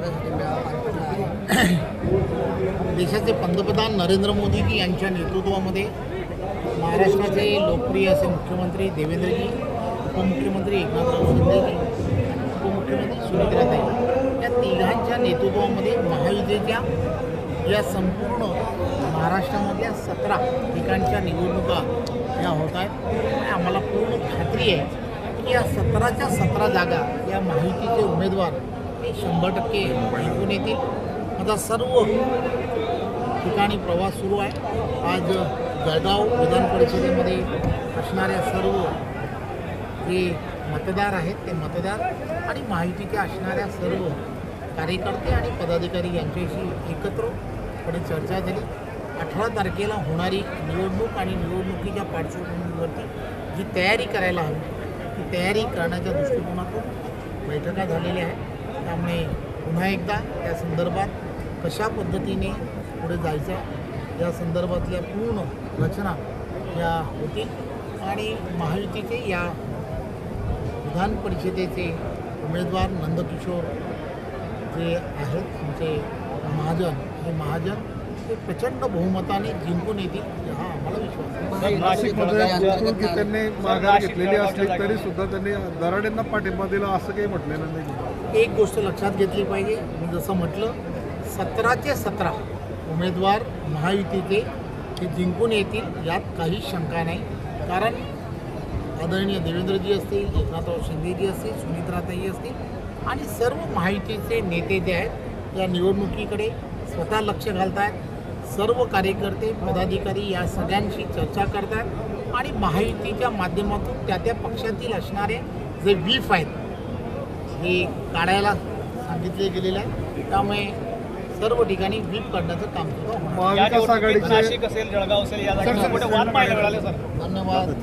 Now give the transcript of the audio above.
करण्यासाठी मेळावा पार पडला आहे। देशाचे पंतप्रधान नरेंद्र मोदी यांच्या नेतृत्वामध्ये महाराष्ट्राचे लोकप्रिय असे मुख्यमंत्री देवेंद्रजी, उपमुख्यमंत्री एकनाथराव शिंदेजी, उपमुख्यमंत्री सुमित्राताई या तिघांच्या नेतृत्वामध्ये महायुतीच्या या संपूर्ण महाराष्ट्रामधल्या 17 ठिकाणच्या निवडणुका या होत आहेत आणि आम्हाला पूर्ण खात्री आहे की या 17च्या 17 जागा या महायुतीचे उमेदवार हे 100% जिंकून येतील। माझा सर्व ठिकाणी प्रवास सुरू आहे। आज जळगाव विधान परिषदेमध्ये असणाऱ्या सर्व जे मतदार आहेत ते मतदार आणि महायुतीच्या असणाऱ्या सर्व कार्यकर्ते आणि पदाधिकारी यांच्याशी एकत्रपणे चर्चा झाली। 18 तारखेला होणारी निवडणूक आणि निवडणुकीच्या पार्श्वभूमीवरती जी तयारी करायला हवी ती तयारी करण्याच्या दृष्टिकोनातून बैठका झालेल्या आहेत। त्यामुळे पुन्हा एकदा या संदर्भात कशा पद्धतीने पुढे जायचं या संदर्भातल्या पूर्ण रचना या होतील आणि महायुतीचे या विधान परिषदेचे उमेदवार नंदकिशोर जे आहेत आमचे महाजन हे प्रचंड बहुमताने जिंकून येतील हा आम्हाला विश्वास आहे। नाशिकमध्ये त्यांनी माघार घेतलेली असली तरी सुद्धा त्यांनी दराडेंना पाठिंबा दिला असं काही म्हटलेलं नाही। एक गोष्ट लक्षात घेतली पाहिजे, मी जसं म्हटलं 17चे 17 उमेदवार महायुतीचे ते जिंकून येतील यात काही शंका नाही। कारण आदरणीय देवेंद्रजी असतील, एकनाथराव शिंदेजी असतील, सुमित्राताई असतील आणि सर्व महायुतीचे नेते जे आहेत या निवडणुकीकडे स्वतः लक्ष घालत आहेत। सर्व कार्यकर्ते पदाधिकारी या सगळ्यांशी चर्चा करतात आणि महायुतीच्या माध्यमातून त्या पक्षातील असणारे जे व्हीप आहेत हे काढायला सांगितले गेलेले आहे। त्यामुळे सर्व ठिकाणी व्हीप काढण्याचं काम सुद्धा होणार। नाशिक असेल, जळगाव असेल या जागी मोठे वाद पाहायला मिळाले सर। धन्यवाद।